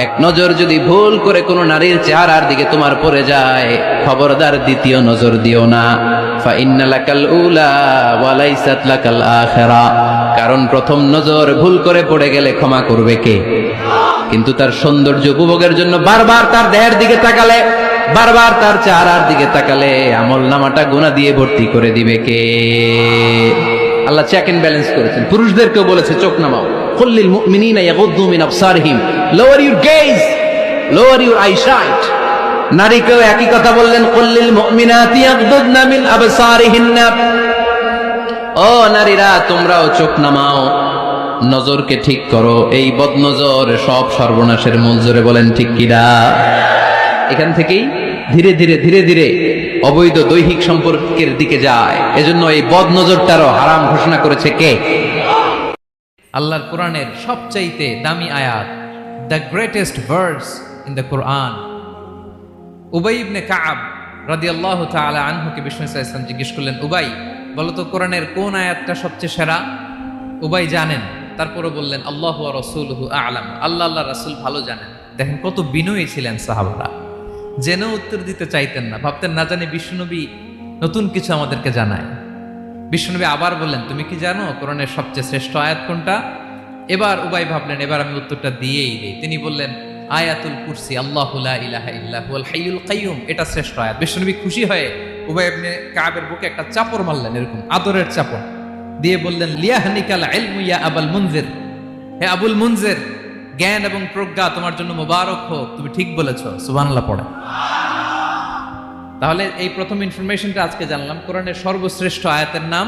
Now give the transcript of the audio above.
এক নজর যদি ভুল করে কোনো নারীর চেহারার দিকে তোমার পড়ে যায়, খবরদার দ্বিতীয় নজর দিও না। ফাইন্না লাকাল উলা ওয়া লাইসাত লাকাল আখিরা। কারণ প্রথম নজর ভুল করে পড়ে গেলে ক্ষমা করবে কে? কিন্তু তার সৌন্দর্য উপভোগের জন্য বারবার তার দেহের দিকে তাকালে, বারবার তার চেহারার দিকে তাকালে আমল নামাটা গুনাহ দিয়ে ভর্তি করে দিবে কে? আল্লাহ চেক এন্ড ব্যালেন্স করেছেন। পুরুষদেরকেও বলেছে চোখ নামাও। কুল্লিল মুমিনিনা ইয়াগুদ্দু মিন আবসারিহিম, lower your gaze, lower your eyesight. নারীকেও একই কথা বললেন, কুল্লিল মুমিনাতি ইয়াগুদ্দুনা মিন আবসারিহিন্না। ও নারীরা, তোমরাও চোখ নামাও, নজরকে ঠিক করো। এই বদনজর সব সর্বনাশের মূল। জোরে বলেন ঠিক কিনা? এখান থেকেই ধীরে ধীরে ধীরে ধীরে অবৈধ দৈহিক সম্পর্কের দিকে যায়। এজন্য এই বদনজরটারও হারাম ঘোষণা করেছে কে? আল্লাহর কোরআনের সবচাইতে দামি আয়াত, the greatest verse in the Quran. Ubay ibn Ka'b রাদিয়াল্লাহু তাআলা আনহুকে বিষ্ণু সাল্লাল্লাহু আলাইহি ওয়াসাল্লাম জিজ্ঞেস করলেন, উবাই বলো তো কোরআনের কোন আয়াতটা সবচেয়ে সেরা? উবাই জানেন, তারপরে বললেন আল্লাহু ওয়া রাসূলুহু আ'লাম, আল্লাহ আল্লাহর রাসূল ভালো জানেন। দেখেন কত বিনয়ী ছিলেন সাহাবারা, জেনেও উত্তর দিতে চাইতেন না, ভাবতেন না জানি বিষ্ণুনবী নতুন কিছু আমাদেরকে জানায়। বিষ্ণুনবী আবার বললেন, তুমি কি জানো কোরআনের সবচেয়ে শ্রেষ্ঠ আয়াত কোনটা? এবার উবাই ভাবলেন এবার আমি উত্তরটা দিয়েই দিই। তিনি বললেন আয়াতুল কুরসি, আল্লাহু লা ইলাহা ইল্লা হুয়াল হাইয়ুল কাইয়ুম, এটা শ্রেষ্ঠ আয়াত। বিষ্ণুনবী খুশি হয়ে উবাই ইবনে কাবের বুকে একটা চাপড় মারলেন, এরকম আদরের চাপড় দিয়ে বললেন, লিয়াহনিকাল ইলমু ইয়া আবুল মুনজির, হে আবুল মুনজির, জ্ঞান এবং প্রজ্ঞা তোমার জন্য মোবারক হোক, তুমি ঠিক বলেছো। সুবহানাল্লাহ পড়ে। তাহলে এই প্রথম ইনফরমেশনটা আজকে জানলাম, কোরআনের সর্বশ্রেষ্ঠ আয়াতের নাম